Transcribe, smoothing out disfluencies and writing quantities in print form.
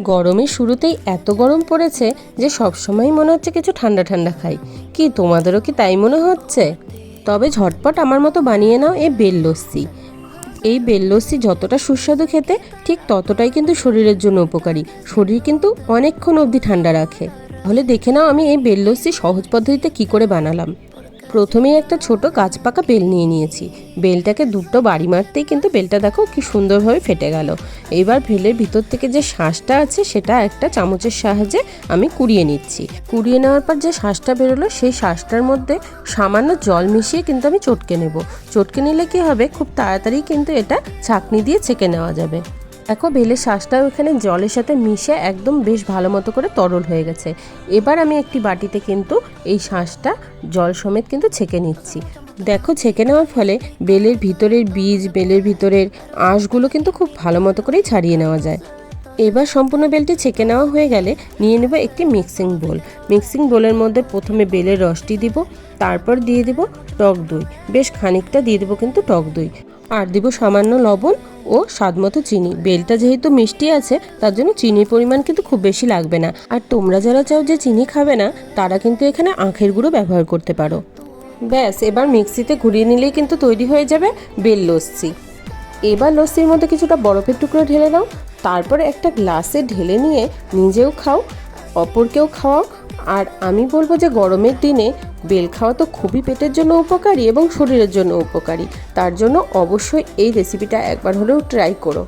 গরমের শুরুতেই এত গরম পড়েছে যে সবসময় মনে হচ্ছে কিছু ঠান্ডা ঠান্ডা খাই। কি তোমাদেরও কি তাই মনে হচ্ছে? তবে ঝটপট আমার মতো বানিয়ে নাও এই বেল লস্যি। এই বেল লস্যি যতটা সুস্বাদু খেতে, ঠিক ততটাই কিন্তু শরীরের জন্য উপকারী। শরীর কিন্তু অনেকক্ষণ অবধি ঠান্ডা রাখে। তাহলে দেখে নাও আমি এই বেল লস্যি সহজ পদ্ধতিতে কি করে বানালাম। প্রথমেই একটা ছোট গাছ পাকা বেল নিয়ে নিয়েছি। বেলটাকে দুটো বাড়ি মারতেই কিন্তু বেলটা দেখো কি সুন্দরভাবে ফেটে গেল। এবার বেলের ভিতর থেকে যে শাঁসটা আছে সেটা একটা চামচের সাহায্যে আমি কুড়িয়ে নিচ্ছি। কুড়িয়ে নেওয়ার পর যে শাঁসটা বেরোলো সেই শাঁসটার মধ্যে সামান্য জল মিশিয়ে কিন্তু আমি চটকে নেব। চটকে নিলে কি হবে, খুব তাড়াতাড়ি কিন্তু এটা ছাঁকনি দিয়ে ছেঁকে নেওয়া যাবে। দেখো বেলের শাঁসটাও এখানে জলের সাথে মিশে একদম বেশ ভালো মতো করে তরল হয়ে গেছে। এবার আমি একটি বাটিতে কিন্তু এই শাঁসটা জল সমেত কিন্তু ছেঁকে নিচ্ছি। দেখো ছেঁকে নেওয়ার ফলে বেলের ভিতরের বীজ, বেলের ভিতরের আঁশগুলো কিন্তু খুব ভালো মতো করেই ছাড়িয়ে নেওয়া যায়। এবার সম্পূর্ণ বেলটি ছেঁকে নেওয়া হয়ে গেলে নিয়ে নেব একটি মিক্সিং বোল। মিক্সিং বোলের মধ্যে প্রথমে বেলের রসটি দিব, তারপর দিয়ে দেব টক দই, বেশ খানিকটা দিয়ে দেবো কিন্তু টক দই, আর দিব সামান্য লবণ ও স্বাদমতো চিনি। বেলটা যেহেতু মিষ্টি আছে তার জন্য চিনির পরিমাণ কিন্তু খুব বেশি লাগবে না। আর তোমরা যারা চাও যে চিনি খাবে না তারা কিন্তু এখানে আখের গুঁড়ো ব্যবহার করতে পারো। ব্যাস, এবার মিক্সিতে ঘুরিয়ে নিলেই কিন্তু তৈরি হয়ে যাবে বেল লস্যি। এবার লস্যির মধ্যে কিছুটা বরফের টুকরো ঢেলে নাও, তারপরে একটা গ্লাসে ঢেলে নিয়ে নিজেও খাও, অপরকেও খাওয়াও। আর আমি বলবো যে গরমের দিনে বেল খাওয়া তো খুবই পেটের জন্য উপকারী এবং শরীরের জন্য উপকারী। তার জন্য অবশ্যই এই রেসিপিটা একবার হলেও ট্রাই করো।